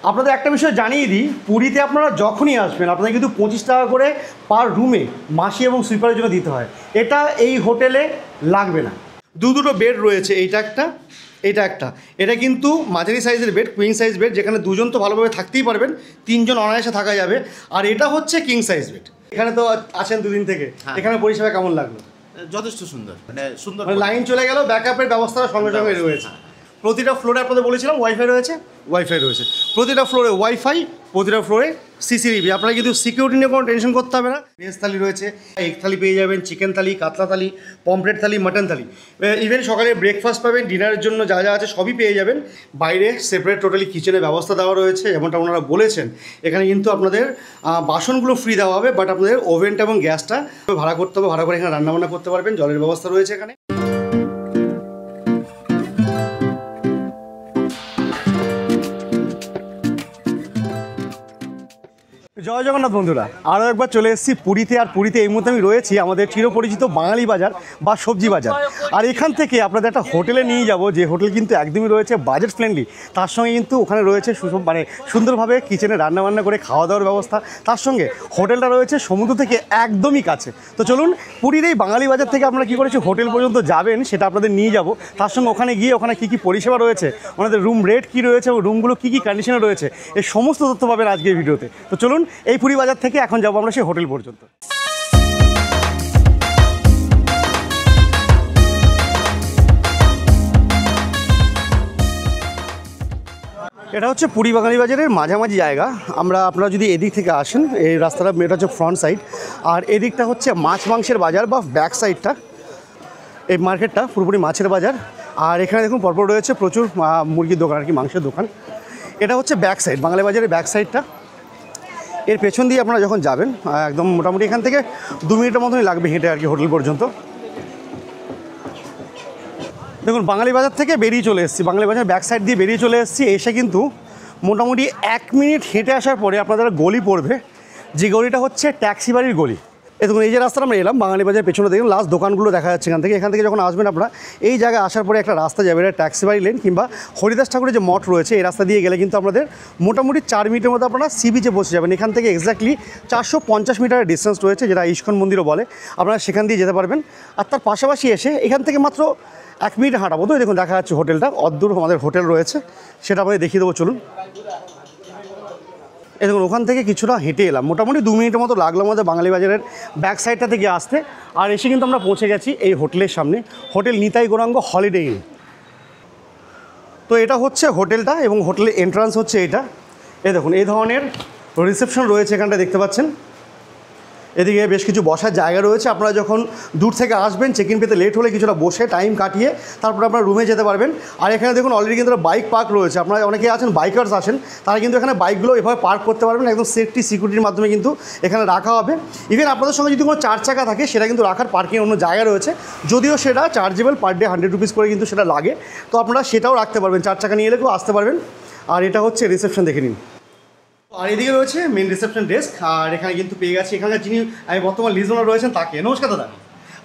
আপনাদের একটা বিষয় জানিয়ে দিই, পুরীতে আপনারা যখনই আসবেন আপনাদের কিন্তু 25 টাকা করে পার রুমে মাসি এবং সুইপারের জন্য দিতে হয়। এটা এই হোটেলে লাগবে না। দুটো বেড রয়েছে, এইটা একটা, এটা একটা। এটা কিন্তু মাঝারি সাইজের বেড, কুইং সাইজ বেড, যেখানে দুজন তো ভালোভাবে থাকতেই পারবেন, তিনজন অনায়াসে থাকা যাবে। আর এটা হচ্ছে কিং সাইজ বেড। এখানে তো আছেন দুদিন থেকে, এখানে পরিষেবা কেমন লাগলো? যথেষ্ট সুন্দর, মানে সুন্দর, লাইন চলে গেল, ব্যাকআপের ব্যবস্থাটা সঙ্গে সঙ্গে রয়েছে। প্রতিটা ফ্লোরে আপনাদের বলেছিলাম ওয়াইফাই রয়েছে, ওয়াইফাই রয়েছে প্রতিটা ফ্লোরে, ওয়াইফাই প্রতিটা ফ্লোরে, সিসিটিভি। আপনারা কিন্তু সিকিউরিটি নিয়ে কোনো টেনশন করতে হবে না। ভেজ থালি রয়েছে, এগ থালি পেয়ে যাবেন, চিকেন থালি, কাতলা থালি, পমফ্রেট থালি, মাটন থালি, ইভেন সকালে ব্রেকফাস্ট পাবেন, ডিনারের জন্য যা যা আছে সবই পেয়ে যাবেন। বাইরে সেপারেট টোটালি কিচেনের ব্যবস্থা দেওয়া রয়েছে, যেমনটা ওনারা বলেছেন। এখানে কিন্তু আপনাদের বাসনগুলো ফ্রি দেওয়া হবে, বাট আপনাদের ওভেনটা এবং গ্যাসটা ভাড়া করতে হবে, ভাড়া করে এখানে রান্নাবান্না করতে পারবেন। জলের ব্যবস্থা রয়েছে এখানে। জয় জগন্নাথ বন্ধুরা, আরও একবার চলে এসেছি পুরীতে। আর পুরীতে এই মুহূর্তে আমি রয়েছি আমাদের চিরপরিচিত বাঙালি বাজার বা সবজি বাজার। আর এখান থেকে আপনাদের একটা হোটেলে নিয়ে যাব, যে হোটেল কিন্তু একদমই রয়েছে বাজেট ফ্রেন্ডলি। তার সঙ্গে কিন্তু ওখানে রয়েছে মানে সুন্দরভাবে কিচেনে রান্নাবান্না করে খাওয়া দাওয়ার ব্যবস্থা। তার সঙ্গে হোটেলটা রয়েছে সমুদ্র থেকে একদমই কাছে। তো চলুন পুরীর এই বাঙালি বাজার থেকে আপনারা কী করেছি হোটেল পর্যন্ত যাবেন সেটা আপনাদের নিয়ে যাব। তার সঙ্গে ওখানে গিয়ে ওখানে কী কী পরিষেবা রয়েছে, ওনাদের রুম রেট কী রয়েছে এবং রুমগুলো কী কী কন্ডিশনে রয়েছে, এই সমস্ত তথ্য পাবেন আজকের ভিডিওতে। তো চলুন এই পুরী বাজার থেকে এখন যাবো আমরা সেই হোটেল পর্যন্ত। এটা হচ্ছে পুরী বাঙালি বাজারের মাঝামাঝি জায়গা। আপনারা যদি এদিক থেকে আসেন, এই রাস্তাটা, এটা হচ্ছে ফ্রন্ট সাইড, আর এদিকটা হচ্ছে মাছ মাংসের বাজার বা ব্যাক সাইডটা। এই মার্কেটটা পুরোপুরি মাছের বাজার। আর এখানে দেখুন পরপর রয়েছে প্রচুর মুরগির দোকান, আর কি মাংসের দোকান। এটা হচ্ছে ব্যাক সাইড, বাঙালি বাজারের ব্যাক সাইডটা। এর পেছন দিয়ে আপনারা যখন যাবেন একদম মোটামুটি এখান থেকে 2 মিনিটের মতনই লাগবে হেঁটে আর কি হোটেল পর্যন্ত। দেখুন বাঙালি বাজার থেকে বেরিয়ে চলে এসেছি, বাঙালি বাজার ব্যাক সাইড দিয়ে বেরিয়ে চলে এসেছি। এসে কিন্তু মোটামুটি 1 মিনিট হেঁটে আসার পরে আপনাদের গলি পড়বে, যে গলিটা হচ্ছে ট্যাক্সি বাড়ির গলি। দেখুন এই যে রাস্তাটা আমরা এলাম বাঙালি বাজারের পেছনে, দেখুন লাস্ট দোকানগুলো দেখা যাচ্ছে এখান থেকে যখন আসবেন আপনারা এই জায়গায় আসার পরে একটা রাস্তা যাবে, এটা ট্যাক্সি বাড়ি লেন কিংবা হরিদাস ঠাকুরের যে মঠ রয়েছে, এই রাস্তা দিয়ে গেলে কিন্তু আপনাদের মোটামুটি 4 মিনিটের মধ্যে আপনারা সি বিচে পৌঁছে যাবেন। এখান থেকে এক্স্যাক্টলি 450 মিটারের ডিস্টেন্স রয়েছে, যেটা ইস্কন মন্দিরও বলে, আপনারা সেখান দিয়ে যেতে পারবেন। আর তার পাশাপাশি এসে এখান থেকে মাত্র 1 মিনিট হাঁটাবো। তো দেখুন দেখা যাচ্ছে হোটেলটা, অদ্দূর আমাদের হোটেল রয়েছে, সেটা আপনাদের দেখিয়ে দেবো। চলুন এই দেখুন ওখান থেকে কিছুটা হেঁটে এলাম, মোটামুটি 2 মিনিটের মতো লাগলো আমাদের বাঙালি বাজারের ব্যাক সাইডটা থেকে আসতে। আর এসে কিন্তু আমরা পৌঁছে গেছি এই হোটেলের সামনে, hotel Nitai Gauranga holiday inn. তো এটা হচ্ছে হোটেলটা এবং হোটেলের এন্ট্রান্স হচ্ছে এটা। এই দেখুন এই ধরনের রিসেপশন রয়েছে এখানটা, দেখতে পাচ্ছেন। এদিকে বেশ কিছু বসার জায়গা রয়েছে, আপনারা যখন দূর থেকে আসবেন চেক ইন পেতে লেট হলে কিছুটা বসে টাইম কাটিয়ে তারপর আপনারা রুমে যেতে পারবেন। আর এখানে দেখুন অলরেডি কিন্তু বাইক পার্ক রয়েছে, আপনারা অনেকে আছেন বাইকার্স আছেন, তারা কিন্তু এখানে বাইকগুলো এভাবে পার্ক করতে পারবেন, একদম সেফটি সিকিউরিটির মাধ্যমে কিন্তু এখানে রাখা হবে। ইভেন আপনাদের সঙ্গে যদি কোনো 4 চাকা থাকে সেটা কিন্তু রাখার পার্কিং অন্য জায়গা রয়েছে, যদিও সেটা চার্জেবল, পার ডে 100 রুপিস করে কিন্তু সেটা লাগে। তো আপনারা সেটাও রাখতে পারবেন, 4 চাকা নিয়ে এলে কেউ আসতে পারবেন। আর এটা হচ্ছে রিসেপশন, দেখে নিন। আর এদিকে রয়েছে মেন রিসেপশন ডেস্ক, আর এখানে কিন্তু পেয়ে গেছি এখানকার যিনি বর্তমান লিজ ওনার রয়েছেন তাকে। নমস্কার দাদা।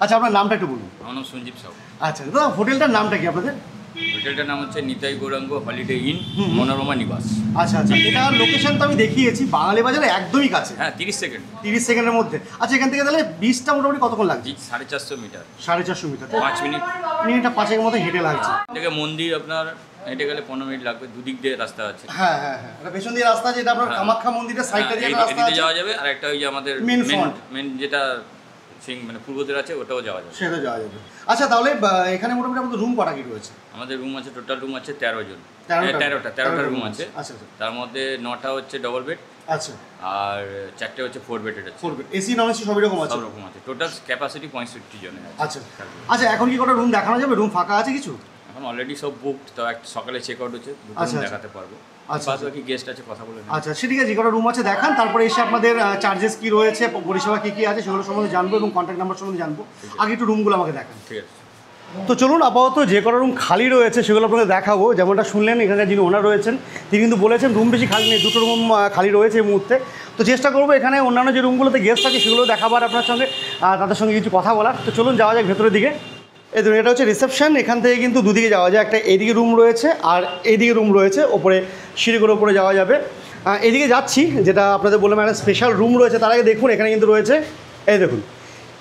আচ্ছা আপনার নামটা একটু বলুন। আমার নাম সঞ্জীব সাউ। আচ্ছা দাদা, হোটেলটার নামটা কি আপনাদের? হোটেলটার নাম হচ্ছে নিতাই গৌরাঙ্গ হলিডে ইন মনোরমা নিবাস। আচ্ছা আচ্ছা, এটার লোকেশন তো আমি দেখিয়েছি বাঙালি বাজারে একদমই কাছে। হ্যাঁ 30 সেকেন্ড। 30 সেকেন্ডের মধ্যে। আচ্ছা এখান থেকে তাহলে বিচটা মোটামুটি কতক্ষণ লাগছে? 450 মিটার। 450 মিটার, 5 মিনিট, মিনিটটা 5-এর মতো হেঁটে লাগছে। থেকে মন্দির আপনার হেঁটে গেলে 15 মিনিট লাগবে, দুদিক দিয়ে রাস্তা আছে। হ্যাঁ হ্যাঁ হ্যাঁ, এটা পেছন দিয়ে রাস্তা আছে, এটা আপনার কামাখ্যা মন্দিরের সাইডটা দিয়ে রাস্তা আছে, যাওয়া যাবে। আর একটা ওই যে আমাদের মেন যেটা মানে পূর্বদের আছে, ওটাও যাওয়া যাবে, সেটা যাওয়া যাবে। আচ্ছা তাহলে এখানে মোটামুটি আমাদের রুম কটা কি রয়েছে? আমাদের রুম আছে, টোটাল রুম আছে 13 জন, 13টা রুম আছে। আচ্ছা আচ্ছা, তার মধ্যে 9টা হচ্ছে ডবল বেড, আচ্ছা, আর 4টে হচ্ছে 4 বেডের আছে। 4 বেড, এসি নন এসি সব রকম আছে, সব রকম আছে। টোটাল ক্যাপাসিটি 65 জনের আছে। আচ্ছা আচ্ছা, এখন কি কটা রুম দেখানো যাবে? রুম ফাঁকা আছে কিছু? এখন অলরেডি সব বুকড, তো সকালে চেক আউট হচ্ছে, দুটো দেখাতে পারবো। আচ্ছা, বাকি গেস্ট আছে, কথা বলে। আচ্ছা ঠিক আছে, যে কটা রুম আছে দেখান, তারপরে এসে আপনাদের চার্জেস কি রয়েছে, পরিষেবা কী কী আছে সেগুলো সম্বন্ধে জানবো এবং কন্ট্যাক্ট নাম্বার সম্বন্ধে জানবো। আগে একটু রুমগুলো আমাকে দেখান। ঠিক আছে। তো চলুন আপাতত যে কটা রুম খালি রয়েছে সেগুলো আপনাকে দেখাবো। যেমনটা শুনলেন এখানকার যিনি ওনার রয়েছেন তিনি কিন্তু বলেছেন রুম বেশি খালি নেই, 2টো রুম খালি রয়েছে এই মুহূর্তে। তো চেষ্টা করবো এখানে অন্যান্য যে রুমগুলোতে গেস্ট থাকে সেগুলো দেখাবার আপনার সঙ্গে, তাদের সঙ্গে কিছু কথা বলার। তো চলুন যাওয়া যাক ভেতরের দিকে। এই ধরুন এটা হচ্ছে রিসেপশন, এখান থেকে কিন্তু দুদিকে যাওয়া যায়, একটা এইদিকে রুম রয়েছে আর এইদিকে রুম রয়েছে, ওপরে সিঁড়ি করে উপরে যাওয়া যাবে। এদিকে যাচ্ছি, যেটা আপনাদের বললাম একটা স্পেশাল রুম রয়েছে। তার আগে দেখুন এখানে কিন্তু রয়েছে, এই দেখুন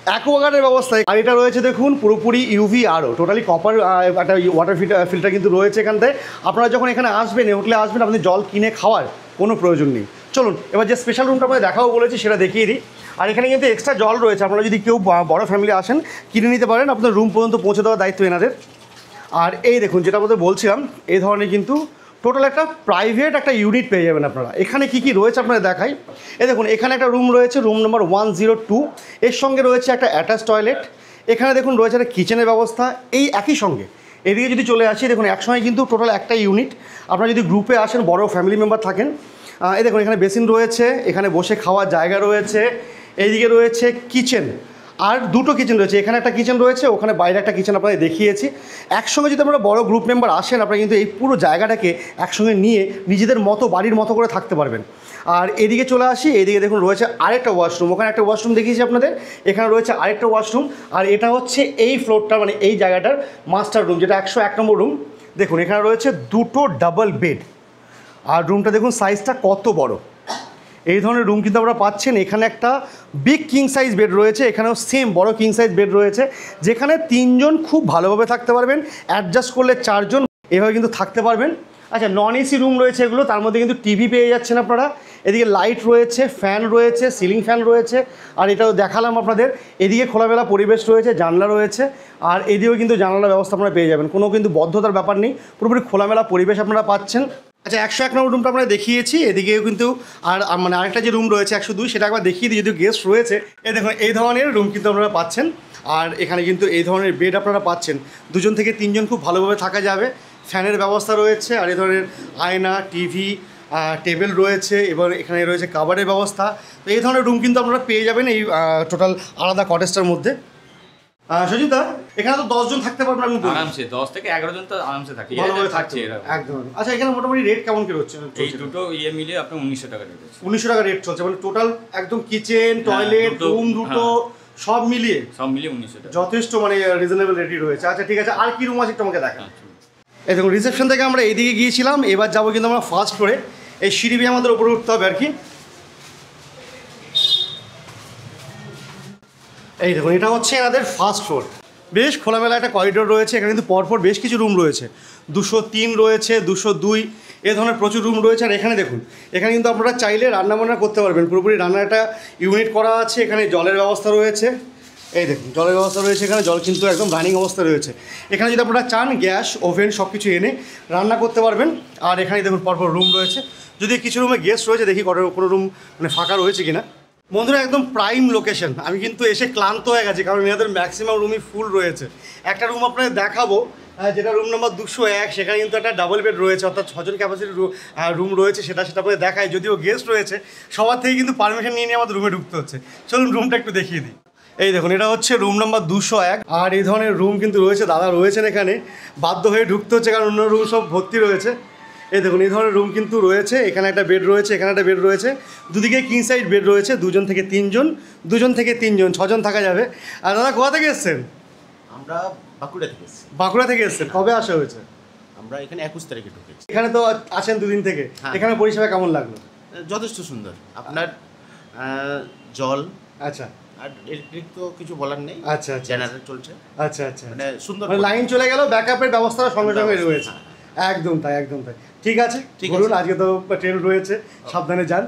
অ্যাকোয়াগার্ডের ব্যবস্থা। আর এটা রয়েছে দেখুন পুরোপুরি ইউভি আরও টোটালি কপার একটা ওয়াটার ফিল্টার কিন্তু রয়েছে এখানটায়। আপনারা যখন এখানে আসবেন, এই হোটেলে আসবেন, আপনি জল কিনে খাওয়ার কোনো প্রয়োজন নেই। চলুন এবার যে স্পেশাল রুমটা আপনাদের দেখাবো বলেছি সেটা দেখিয়ে দিই। আর এখানে কিন্তু এক্সট্রা জল রয়েছে, আপনারা যদি কেউ বড় ফ্যামিলি আসেন কিনে নিতে পারেন, আপনার রুম পর্যন্ত পৌঁছে দেওয়ার দায়িত্ব এনাদের। আর এই দেখুন যেটা আপনাদের বলছিলাম, এই ধরনের কিন্তু টোটাল একটা প্রাইভেট একটা ইউনিট পেয়ে যাবেন আপনারা। এখানে কি কি রয়েছে আপনাদের দেখাই। এই দেখুন এখানে একটা রুম রয়েছে, রুম নাম্বার 102। এর সঙ্গে রয়েছে একটা অ্যাটাচ টয়লেট। এখানে দেখুন রয়েছে একটা কিচেনের ব্যবস্থা। এই একই সঙ্গে এদিকে যদি চলে আসি, দেখুন একসঙ্গে কিন্তু টোটাল একটা ইউনিট। আপনারা যদি গ্রুপে আসেন, বড় ফ্যামিলি মেম্বার থাকেন, এই দেখুন এখানে বেসিন রয়েছে, এখানে বসে খাওয়ার জায়গা রয়েছে, এইদিকে রয়েছে কিচেন। আর দুটো কিচেন রয়েছে, এখানে একটা কিচেন রয়েছে, ওখানে বাইরে একটা কিচেন আপনাদের দেখিয়েছি। একসঙ্গে যদি আপনারা বড় গ্রুপ মেম্বার আসেন, আপনারা কিন্তু এই পুরো জায়গাটাকে একসঙ্গে নিয়ে নিজেদের মতো বাড়ির মতো করে থাকতে পারবেন। আর এদিকে চলে আসি, এদিকে দেখুন রয়েছে আরেকটা ওয়াশরুম। ওখানে একটা ওয়াশরুম দেখিয়েছি আপনাদের, এখানে রয়েছে আরেকটা ওয়াশরুম। আর এটা হচ্ছে এই ফ্লোরটা, মানে এই জায়গাটার মাস্টার রুম, যেটা 101 নম্বর রুম। দেখুন এখানে রয়েছে দুটো ডাবল বেড। আর রুমটা দেখুন সাইজটা কত বড়। এই ধরনের রুম কিন্তু আপনারা পাচ্ছেন। এখানে একটা বিগ কিং সাইজ বেড রয়েছে, এখানেও সেম বড় কিং সাইজ বেড রয়েছে, যেখানে 3 জন খুব ভালোভাবে থাকতে পারবেন। অ্যাডজাস্ট করলে 4 জন এভাবে কিন্তু থাকতে পারবেন। আচ্ছা, নন এসি রুম রয়েছে এগুলো, তার মধ্যে কিন্তু টিভি পেয়ে যাচ্ছেন আপনারা। এদিকে লাইট রয়েছে, ফ্যান রয়েছে, সিলিং ফ্যান রয়েছে। আর এটাও দেখালাম আপনাদের। এদিকে খোলামেলা পরিবেশ রয়েছে, জানলা রয়েছে। আর এদিকেও কিন্তু জানালার ব্যবস্থা আপনারা পেয়ে যাবেন, কোনো কিন্তু বদ্ধতার ব্যাপার নেই, পুরোপুরি খোলামেলা পরিবেশ আপনারা পাচ্ছেন। আচ্ছা, 101 নম্বর রুমটা আমরা দেখিয়েছি, এদিকেও কিন্তু আর মানে আরেকটা যে রুম রয়েছে 102, সেটা একবার দেখিয়ে দিই, যদিও গেস্ট রয়েছে। এই দেখুন এই ধরনের রুম কিন্তু আপনারা পাচ্ছেন। আর এখানে কিন্তু এই ধরনের বেড আপনারা পাচ্ছেন, 2 জন থেকে 3 জন খুব ভালোভাবে থাকা যাবে। ফ্যানের ব্যবস্থা রয়েছে, আর এই ধরনের আয়না, টিভি, টেবিল রয়েছে, এবং এখানে রয়েছে কাবারের ব্যবস্থা। তো এই ধরনের রুম কিন্তু আপনারা পেয়ে যাবেন এই টোটাল আলাদা কটেজটার মধ্যে। সজিতা, এখানে তো 10 জন থাকতে পারবেন আপনি আরামসে, 10 থেকে 11 জন তো আরামসে থাকে, ভালোভাবে থাকছে একদম। আচ্ছা, এখানে মোটামুটি রেট কেমন কি হচ্ছে? এই দুটো মিলিয়ে আপনার 1900 টাকা রেট আছে। 1900 টাকা রেট চলছে, মানে টোটাল একদম কিচেন, টয়লেট, রুম দুটো সব মিলিয়ে 1900 টাকা, যথেষ্ট মানে রিজনেবল রেটই রয়েছে। আচ্ছা ঠিক আছে, আর কি রুম আছে একটু আমাকে দেখান। এই দেখুন রিসেপশন থেকে আমরা এইদিকে গিয়েছিলাম, এবার যাবো কিন্তু আমরা ফার্স্ট ফ্লোরে। এই সিঁড়ি বেয়ে আমাদের উপরে উঠতে হবে আর কি। এই দেখুন এটা হচ্ছে এনাদের ফার্স্ট ফ্লোর। বেশ খোলামেলা একটা করিডোর রয়েছে, এখানে কিন্তু পরপর বেশ কিছু রুম রয়েছে, 203 রয়েছে, 202, এ ধরনের প্রচুর রুম রয়েছে। আর এখানে দেখুন, এখানে কিন্তু আপনারা চাইলে রান্নাবান্না করতে পারবেন, পুরোপুরি রান্নার একটা ইউনিট করা আছে। এখানে জলের ব্যবস্থা রয়েছে, এই দেখুন জলের ব্যবস্থা রয়েছে, এখানে জল কিন্তু একদম রানিং অবস্থা রয়েছে। এখানে যদি আপনারা চান গ্যাস, ওভেন সব কিছু এনে রান্না করতে পারবেন। আর এখানে দেখুন পরপর রুম রয়েছে, যদি কিছু রুমে গেস্ট রয়েছে, দেখি কোনো রুম মানে ফাঁকা রয়েছে কিনা। বন্ধুরা একদম প্রাইম লোকেশন। আমি কিন্তু এসে ক্লান্ত হয়ে গেছি, কারণ এনাদের ম্যাক্সিমাম রুমই ফুল রয়েছে। একটা রুম আপনাদের দেখাবো, যেটা রুম নাম্বার 201, সেখানে কিন্তু একটা ডাবল বেড রয়েছে, অর্থাৎ 6 জন ক্যাপাসিটির রুম রয়েছে। সেটা আপনাদের দেখায়, যদিও গেস্ট রয়েছে সবার থেকে কিন্তু পারমিশন নিয়ে আমাদের রুমে ঢুকতে হচ্ছে। চলুন রুমটা একটু দেখিয়ে দিই। এই দেখুন এটা হচ্ছে রুম নাম্বার 201। আর এই ধরনের রুম কিন্তু রয়েছে, দাদা রয়েছেন এখানে, বাধ্য হয়ে ঢুকতে হচ্ছে কারণ অন্য রুম সব ভর্তি রয়েছে। এই দেখুন এই ধরনের রুম কিন্তু রয়েছে, এখানে একটা বেড রয়েছে, এখানে একটা বেড রয়েছে, দুদিকে কিং সাইড বেড রয়েছে, 2 জন থেকে 3 জন, 2 জন থেকে 3 জন, 6 জন থাকা যাবে। আর দাদা কোথা থেকে এসছেন? আমরা বাঁকুড়া থেকে এসেছি। বাঁকুড়া থেকে এসছেন, কবে আসা হয়েছে? আমরা এখানে 21 তারিখে ঢুকেছি। এখানে তো আছেন 2 দিন থেকে, এখানে পরিষেবা কেমন লাগলো? যথেষ্ট সুন্দর। আপনার জল, আচ্ছা, আর ইলেকট্রিক তো কিছু বলার নেই। আচ্ছা আচ্ছা, জেনারেটর চলছে। আচ্ছা আচ্ছা, মানে সুন্দর, মানে লাইন চলে গেল, ব্যাকআপের ব্যবস্থা সঙ্গে সঙ্গে রয়েছে। একদম তাই, একদম তাই। ঠিক আছে, বলুন, আজকে তো ট্রেন রয়েছে, সাবধানে যান।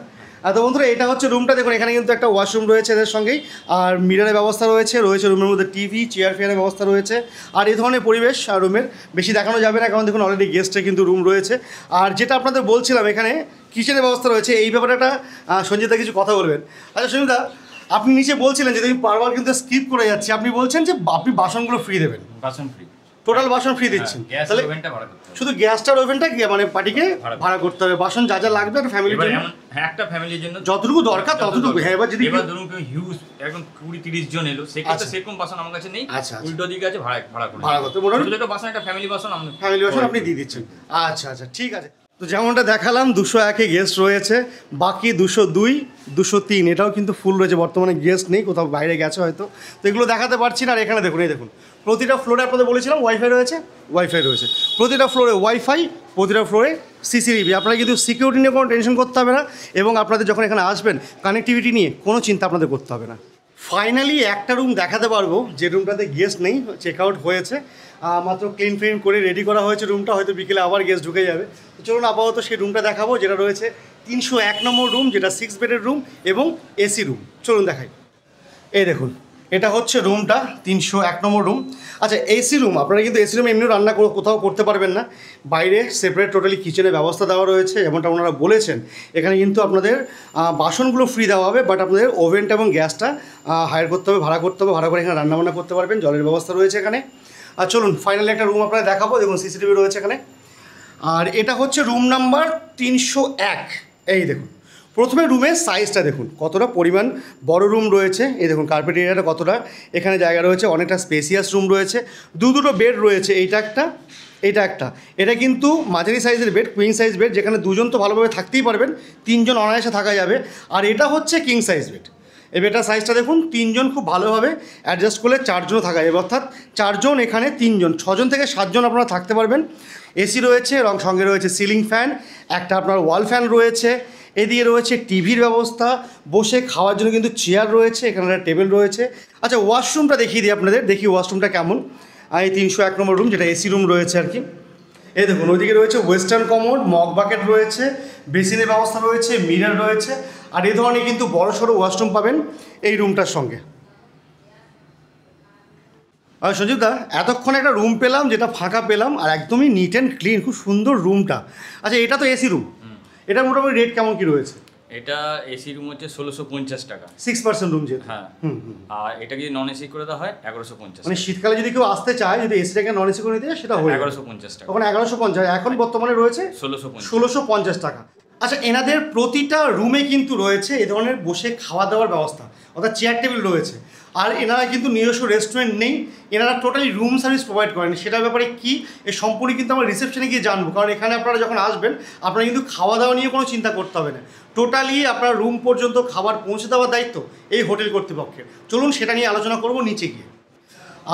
তো বন্ধুরা এটা হচ্ছে রুমটা। দেখুন এখানে কিন্তু একটা ওয়াশরুম রয়েছে এদের সঙ্গেই, আর মিরারের ব্যবস্থা রয়েছে রুমের মধ্যে, টিভি, চেয়ার ফেয়ারের ব্যবস্থা রয়েছে। আর এই ধরনের পরিবেশ রুমের বেশি দেখানো যাবে না, কারণ দেখুন অলরেডি গেস্টে কিন্তু রুম রয়েছে। আর যেটা আপনাদের বলছিলাম, এখানে কিচেনের ব্যবস্থা রয়েছে, এই ব্যাপারে একটা সঞ্জিতা কিছু কথা বলবেন। আচ্ছা সঞ্জিতা, আপনি নিচে বলছিলেন যে আমি বারবার কিন্তু স্কিপ করে যাচ্ছি, আপনি বলছেন যে আপনি বাসনগুলো ফ্রি দেবেন। বাসন ফ্রি, টোটাল বাসন ফ্রি দিচ্ছেন, তাহলে শুধু গ্যাসটার ওভেনটা কি মানে পার্টিকে ভাড়া করতে হবে, বাসন যা যা লাগবে আর ফ্যামিলির জন্য, হ্যাঁ একটা ফ্যামিলির জন্য যতটুকু দরকার ততটুকু। হ্যাঁ, এবার যদি ধরুন কেউ হিউজ একদম 20-30 জন এলো, সেক্ষেত্রে সেরকম বাসন আমার কাছে নেই। আচ্ছা, উল্টো দিকে আছে ভাড়া করতে। মোটামুটি একটা বাসন, একটা ফ্যামিলি বাসন আপনি দিয়ে দিচ্ছেন। আচ্ছা আচ্ছা, ঠিক আছে। তো যেমনটা দেখালাম 201-এ গেস্ট রয়েছে, বাকি 202, 203 এটাও কিন্তু ফুল রয়েছে, বর্তমানে গেস্ট নেই, কোথাও বাইরে গেছে হয়তো। তো এগুলো দেখাতে পারছি না। আর এখানে দেখুন, এই দেখুন প্রতিটা ফ্লোরে আপনাদের বলেছিলাম ওয়াইফাই রয়েছে, প্রতিটা ফ্লোরে ওয়াইফাই, প্রতিটা ফ্লোরে সিসিটিভি। আপনারা কিন্তু সিকিউরিটি নিয়ে কোনো টেনশন করতে হবে না, এবং আপনাদের যখন এখানে আসবেন কানেক্টিভিটি নিয়ে কোনো চিন্তা আপনাদের করতে হবে না। ফাইনালি একটা রুম দেখাতে পারবো যে রুমটাতে গেস্ট নেই, চেক আউট হয়েছে, মাত্র ক্লিন ফ্লিন করে রেডি করা হয়েছে রুমটা, হয়তো বিকেলে আবার গেস্ট ঢুকে যাবে। তো চলুন আপাতত সেই রুমটা দেখাবো, যেটা রয়েছে 301 নম্বর রুম, যেটা 6 বেডের রুম এবং এসি রুম। চলুন দেখাই। এই দেখুন, এটা হচ্ছে রুমটা 301 নম্বর রুম। আচ্ছা, এসি রুম, আপনারা কিন্তু এসি রুমে এমনিও রান্না কোথাও করতে পারবেন না, বাইরে সেপারেট টোটালি কিচেনের ব্যবস্থা দেওয়া রয়েছে, যেমনটা ওনারা বলেছেন। এখানে কিন্তু আপনাদের বাসনগুলো ফ্রি দেওয়া হবে, বাট আপনাদের ওভেনটা এবং গ্যাসটা হায়ার করতে হবে, ভাড়া করতে হবে, ভাড়া করে এখানে রান্নাবান্না করতে পারবেন, জলের ব্যবস্থা রয়েছে এখানে। আর চলুন ফাইনালি একটা রুম আপনারা দেখাবো, দেখুন সিসিটিভি রয়েছে এখানে। আর এটা হচ্ছে রুম নাম্বার 301। এই দেখুন, প্রথমে রুমের সাইজটা দেখুন কতটা পরিমাণ বড় রুম রয়েছে। এই দেখুন কার্পেট এরিয়াটা কতটা এখানে জায়গা রয়েছে, অনেকটা স্পেসিয়াস রুম রয়েছে, দুটো বেড রয়েছে, এইটা একটা, এটা একটা। এটা কিন্তু মাঝারি সাইজের বেড, কুইন সাইজ বেড, যেখানে দুজন তো ভালোভাবে থাকতেই পারবেন, 3 জন অনায়াসে থাকা যাবে। আর এটা হচ্ছে কিং সাইজ বেড। এই বেডটার সাইজটা দেখুন, 3 জন খুব ভালোভাবে অ্যাডজাস্ট করলে 4 জনও থাকা যাবে, অর্থাৎ 4 জন এখানে 3 জন, 6 জন থেকে 7 জন আপনারা থাকতে পারবেন। এসি রয়েছে এবং সঙ্গে রয়েছে সিলিং ফ্যান, একটা আপনার ওয়াল ফ্যান রয়েছে, এদিকে রয়েছে টিভির ব্যবস্থা, বসে খাওয়ার জন্য কিন্তু চেয়ার রয়েছে, এখানে একটা টেবিল রয়েছে। আচ্ছা, ওয়াশরুমটা দেখিয়ে দিই আপনাদের, দেখি ওয়াশরুমটা কেমন। এই 301 নম্বর রুম, যেটা এসি রুম রয়েছে আর কি। এই দেখুন, ওইদিকে রয়েছে ওয়েস্টার্ন কমোড, মগ বাকেট রয়েছে, বেসিনের ব্যবস্থা রয়েছে, মিরর রয়েছে। আর এই ধরনের কিন্তু বড়সড় ওয়াশরুম পাবেন এই রুমটার সঙ্গে। আর সঞ্জীবদা, এতক্ষণ একটা রুম পেলাম যেটা ফাঁকা পেলাম, আর একদমই নিট অ্যান্ড ক্লিন, খুব সুন্দর রুমটা। আচ্ছা, এটা তো এসি রুম, এটা মোটামুটি রেট কেমন কি রয়েছে? এটা এসি রুম হচ্ছে 1650 টাকা, 6% রুম যেটা। হ্যাঁ। আর এটা যদি নন এসি করে দেওয়া হয় 1150, মানে শীতকালে যদি কেউ আসতে চায়, যদি এসিটাকে নন এসি করে নিতে চায়, সেটা হয়ে 1150 টাকা, তখন 1150। এখন বর্তমানে রয়েছে 1650 টাকা। আচ্ছা, এনাদের প্রতিটা রুমে কিন্তু রয়েছে এ ধরনের বসে খাওয়া দাওয়ার ব্যবস্থা, অর্থাৎ চেয়ার টেবিল রয়েছে। আর এনারা কিন্তু নিজস্ব রেস্টুরেন্ট নেই, এনারা টোটালি রুম সার্ভিস প্রোভাইড করেন। সেটার ব্যাপারে কি এই সম্পূর্ণ কিন্তু আমরা রিসেপশনে গিয়ে জানবো, কারণ এখানে আপনারা যখন আসবেন আপনারা কিন্তু খাওয়া দাওয়া নিয়ে কোনো চিন্তা করতে হবে না, টোটালি আপনার রুম পর্যন্ত খাবার পৌঁছে দেওয়ার দায়িত্ব এই হোটেল কর্তৃপক্ষের। চলুন সেটা নিয়ে আলোচনা করব নিচে গিয়ে।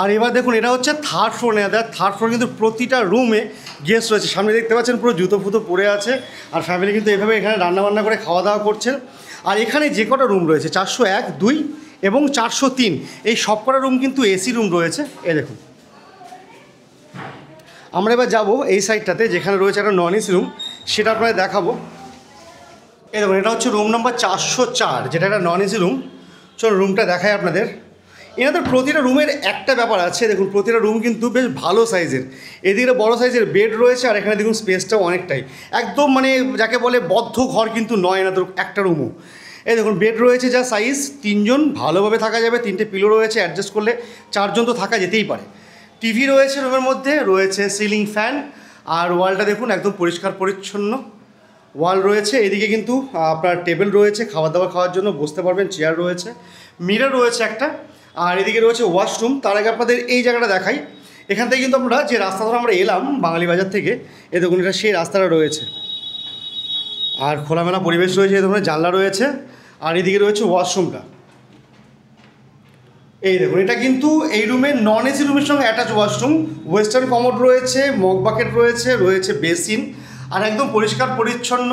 আর এবার দেখুন, এটা হচ্ছে 3rd ফ্লোর। নেওয়া থার্ড ফ্লোর কিন্তু প্রতিটা রুমে গেস্ট রয়েছে, সামনে দেখতে পাচ্ছেন পুরো জুতো ফুতো পরে আছে, আর ফ্যামিলি কিন্তু এভাবে এখানে রান্নাবান্না করে খাওয়া দাওয়া করছেন। আর এখানে যে কটা রুম রয়েছে 401, 2 এবং 403, এই সব কটা রুম কিন্তু এসি রুম রয়েছে। এই দেখুন, আমরা এবার যাবো এই সাইডটাতে যেখানে রয়েছে একটা নন এসি রুম, সেটা আপনাদের দেখাবো। এই দেখুন, এটা হচ্ছে রুম নাম্বার 404, যেটা একটা নন এসি রুম। চলুন রুমটা দেখাই আপনাদের। এনাদের প্রতিটা রুমের একটা ব্যাপার আছে, দেখুন প্রতিটা রুম কিন্তু বেশ ভালো সাইজের, এদিকে বড় সাইজের বেড রয়েছে, আর এখানে দেখুন স্পেসটাও অনেকটাই, একদম মানে যাকে বলে বদ্ধ ঘর কিন্তু নয় এনাদের একটা রুমও। এই দেখুন, বেড রয়েছে যা সাইজ, 3 জন ভালোভাবে থাকা যাবে, 3টে পিলো রয়েছে, অ্যাডজাস্ট করলে 4 জন তো থাকা যেতেই পারে। টিভি রয়েছে রুমের মধ্যে, রয়েছে সিলিং ফ্যান, আর ওয়ালটা দেখুন একদম পরিষ্কার পরিচ্ছন্ন ওয়াল রয়েছে। এদিকে কিন্তু আপনার টেবিল রয়েছে, খাওয়া দাওয়া খাওয়ার জন্য বসতে পারবেন, চেয়ার রয়েছে, মিরর রয়েছে একটা, আর এদিকে রয়েছে ওয়াশরুম। তার আগে আপনাদের এই জায়গাটা দেখাই। এখান থেকে কিন্তু আমরা যে রাস্তা ধরে আমরা এলাম বাঙালি বাজার থেকে, এ দেখুন এটা সেই রাস্তাটা রয়েছে, আর খোলামেলা পরিবেশ রয়েছে, এই ধরনের জানলা রয়েছে, আর এদিকে রয়েছে ওয়াশরুমটা। এই দেখুন, এটা কিন্তু এই রুমের নন এসি রুমের সঙ্গে অ্যাটাচ ওয়াশরুম, ওয়েস্টার্ন কমোড রয়েছে, মগ বাকেট রয়েছে, রয়েছে বেসিন, আর একদম পরিষ্কার পরিচ্ছন্ন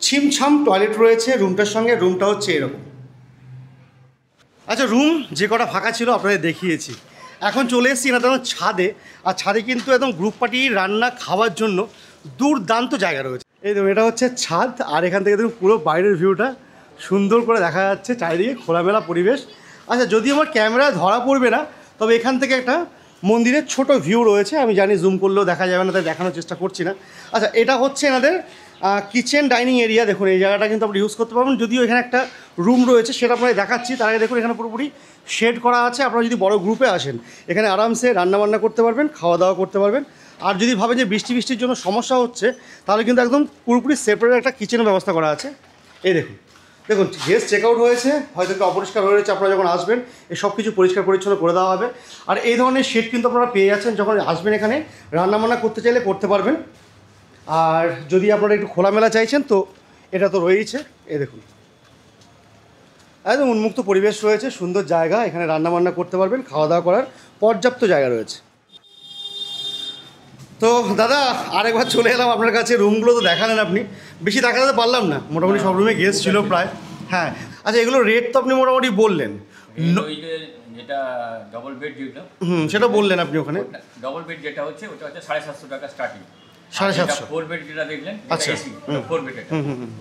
ছিমছাম টয়লেট রয়েছে রুমটার সঙ্গে। রুমটা হচ্ছে এরকম। আচ্ছা, রুম যে কটা ফাঁকা ছিল আপনাদের দেখিয়েছি, এখন চলে এসেছি এনাদের ছাদে। আর ছাদে কিন্তু একদম গ্রুপ পার্টি রান্না খাওয়ার জন্য দুর্দান্ত জায়গা রয়েছে। এই দেখুন, এটা হচ্ছে ছাদ, আর এখান থেকে দেখুন পুরো বাইরের ভিউটা সুন্দর করে দেখা যাচ্ছে, চারিদিকে খোলামেলা পরিবেশ। আচ্ছা, যদিও আমার ক্যামেরায় ধরা পড়বে না, তবে এখান থেকে একটা মন্দিরের ছোট ভিউ রয়েছে, আমি জানি জুম করলেও দেখা যাবে না, তাই দেখানোর চেষ্টা করছি না। আচ্ছা, এটা হচ্ছে এনাদের কিচেন ডাইনিং এরিয়া। দেখুন এই জায়গাটা কিন্তু আপনি ইউজ করতে পারবেন, যদিও এখানে একটা রুম রয়েছে সেটা আপনাদের দেখাচ্ছি। তার আগে দেখুন এখানে পুরোপুরি শেড করা আছে, আপনারা যদি বড় গ্রুপে আসেন এখানে আরামসে রান্নাবান্না করতে পারবেন, খাওয়া দাওয়া করতে পারবেন। আর যদি ভাবেন যে বৃষ্টির জন্য সমস্যা হচ্ছে, তাহলে কিন্তু একদম পুরোপুরি সেপারেট একটা কিচেনের ব্যবস্থা করা আছে। এই দেখুন দেখুন, গেস্ট চেক আউট হয়েছে, হয়তো একটু অপরিষ্কার হয়ে রয়েছে, আপনারা যখন আসবেন এই সব কিছু পরিষ্কার পরিচ্ছন্ন করে দেওয়া হবে। আর এই ধরনের শেড কিন্তু আপনারা পেয়ে যাচ্ছেন, যখন আসবেন এখানে রান্নাবান্না করতে চাইলে করতে পারবেন। আর যদি আপনারা একটু খোলামেলা চাইছেন তো এটা তো রয়েইছে, এই দেখুন একদম উন্মুক্ত পরিবেশ রয়েছে, সুন্দর জায়গা, এখানে রান্নাবান্না করতে পারবেন, খাওয়া দাওয়া করার পর্যাপ্ত জায়গা রয়েছে। তো দাদা আরেকবার চলে এলাম আপনার কাছে, রুমগুলো তো দেখালেন আপনি, বেশি দেখাতে পারলাম না, মোটামুটি সব রুমে গেস্ট ছিল প্রায়। হ্যাঁ আচ্ছা, এগুলো রেট তো আপনি মোটামুটি বললেন, যেটা ডবল বেড যেটা সেটা বললেন আপনি ওখানে। ডবল বেড যেটা হচ্ছে ওটা হচ্ছে 750 টাকা স্টার্টিং। 750 ফোর বেড যেটা দেখলেন আচ্ছা ফোর বেড এটা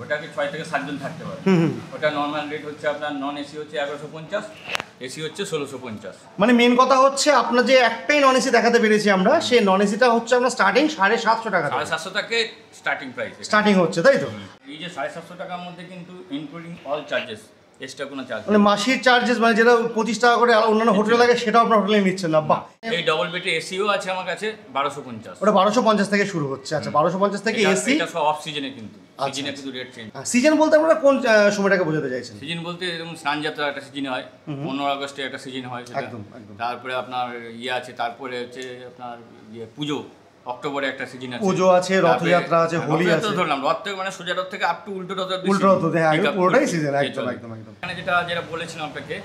ওটাকে 6 থেকে 7 জন থাকতে পারে। ওটা নর্মাল রেট হচ্ছে আপনার, নন এসি হচ্ছে 1150, এসি হচ্ছে 1650। মানে মেন কথা হচ্ছে আপনার যে একটাই নন এসি দেখাতে পেরেছি আমরা, সেই নন এসিটা হচ্ছে আপনার স্টার্টিং 750 টাকা, 750 টাকা স্টার্টিং প্রাইস স্টার্টিং হচ্ছে, তাই তো? এই যে 750 টাকার মধ্যে কিন্তু ইনক্লুডিং অল চার্জেস, এক্সট্রা কোনো চার্জ মানে মাসির চার্জেস, মানে যেটা 25 টাকা করে অন্যান্য হোটেলে লাগে সেটাও আপনার হোটেলে নিচ্ছেন না? বাহ। এই ডবল বেডে এসিও আছে আমার কাছে 1250। ওটা 1250 থেকে শুরু হচ্ছে। আচ্ছা 1250 থেকে এসি। এটা সব অফ সিজনে, কিন্তু সিজনে কিন্তু রেট চেঞ্জ। সিজন বলতে আপনারা কোন সময়টাকে বোঝাতে চাইছেন? সিজন বলতে এরকম স্নান যাত্রা একটা সিজন হয়, 15 আগস্টে একটা সিজন হয় সেটা। একদম একদম। তারপরে আপনার ইয়ে আছে, তারপরে হচ্ছে আপনার ইয়ে পুজো, অক্টোবরে একটা সিজন আছে, পুজো আছে, রথযাত্রা আছে, হোলি আছে। ধরলাম রথ থেকে মানে সোজা রথ থেকে আপ টু উল্টো রথ, উল্টো রথ, হ্যাঁ পুরোটাই সিজন, একদম একদম একদম। মানে যেটা বলেছিলাম আপনাকে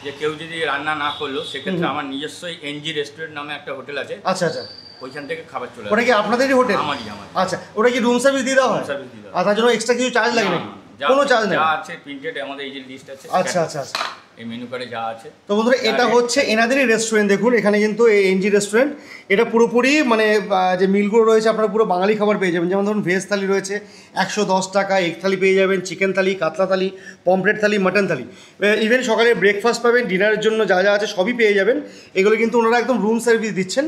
যে কেউ যদি রান্না না করলো সেক্ষেত্রে আমার নিজস্ব এনজি রেস্টুরেন্ট নামে একটা হোটেল আছে। আচ্ছা আচ্ছা, ওইখান থেকে খাবার চলে ওটা কি আপনাদেরই হোটেল? আমারই। আচ্ছা, ওটা কি রুম সার্ভিস দিয়ে দেওয়া হয়? সার্ভিস দিয়ে দেওয়া আর তার জন্য এক্সট্রা কিছু চার্জ লাগে নাকি? কোনো চার্জ নেই? যা আছে প্রিন্টেড আমাদের এই যে লিস্ট আছে। আচ্ছা আচ্ছা আচ্ছা, এই মেনু কার্ডে যা আছে। তো বন্ধুরা এটা হচ্ছে এনাদেরই রেস্টুরেন্ট, দেখুন এখানে কিন্তু এই এনজি রেস্টুরেন্ট, এটা পুরোপুরি মানে যে মিলগুলো রয়েছে আপনারা পুরো বাঙালি খাবার পেয়ে যাবেন। যেমন ধরুন ভেজ থালি রয়েছে 110 টাকা, এগ থালি পেয়ে যাবেন, চিকেন থালি, কাতলা থালি, পমফ্রেট থালি, মাটন থালি, ইভেন সকালে ব্রেকফাস্ট পাবেন, ডিনারের জন্য যা যা আছে সবই পেয়ে যাবেন। এগুলো কিন্তু ওনারা একদম রুম সার্ভিস দিচ্ছেন।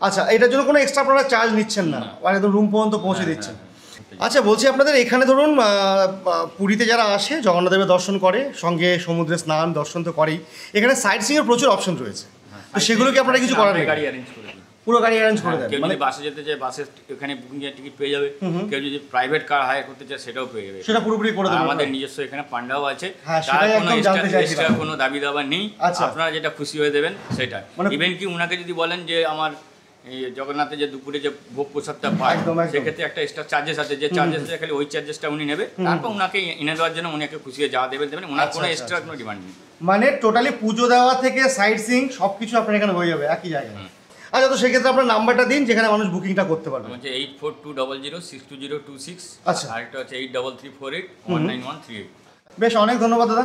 আচ্ছা, এটার জন্য কোনো এক্সট্রা আপনারা চার্জ নিচ্ছেন না, আর একদম রুম পর্যন্ত পৌঁছে দিচ্ছেন। আচ্ছা বলছি, আপনাদের এখানে ধরুন পুরীতে যারা আসে জগন্নাথদেবের দর্শন করে, সঙ্গে সমুদ্রে স্নান দর্শন তো করেই, এখানে সাইট সিইংয়ের প্রচুর অপশন রয়েছে, তো সেগুলো কি আপনারা কিছু করার নেই? গাড়ি অ্যারেঞ্জ করে দিই, পুরো গাড়ি অ্যারেঞ্জ করে দেন? কেউ মানে যদি বাসে যেতে চায় বাসের এখানে বুকিং এর টিকিট পেয়ে যাবে, কেউ যদি প্রাইভেট কার হায়ার করতে চায় সেটাও পেয়ে যাবে, সেটা পুরোপুরি করে দেবেন? আমাদের নিজস্ব এখানে পান্ডাও আছে, হ্যাঁ, তার সেটাই কোনো একদম জানতে চাইছিলাম। এক্সট্রা কোনো দাবি দাবা নেই। আচ্ছা। আপনারা যেটা খুশি হয়ে দেবেন সেটা, মানে ইভেন কি উনাকে যদি বলেন যে আমার এই জগন্নাথে যে দুপুরে যে ভোগ প্রসাদটা পায় একদম, একদম। সেক্ষেত্রে একটা এক্সট্রা চার্জেস আছে, যে চার্জেসটা খালি ওই চার্জেসটা উনি নেবে, তারপর উনাকে এনে দেওয়ার জন্য উনাকে খুশি হয়ে যা দেবেন ওনার কোনো এক্সট্রা কোনো ডিমান্ড নেই। মানে টোটালি পুজো দেওয়া থেকে সাইট সিইং সব কিছু আপনার এখানে হয়ে যাবে একই জায়গায়। আচ্ছা, তো সেক্ষেত্রে আপনার নাম্বারটা দিন যেখানে মানুষ বুকিংটা করতে পারবে। হচ্ছে 8420062026। আচ্ছা। আর একটা হচ্ছে 8334819138। বেশ, অনেক ধন্যবাদ দাদা।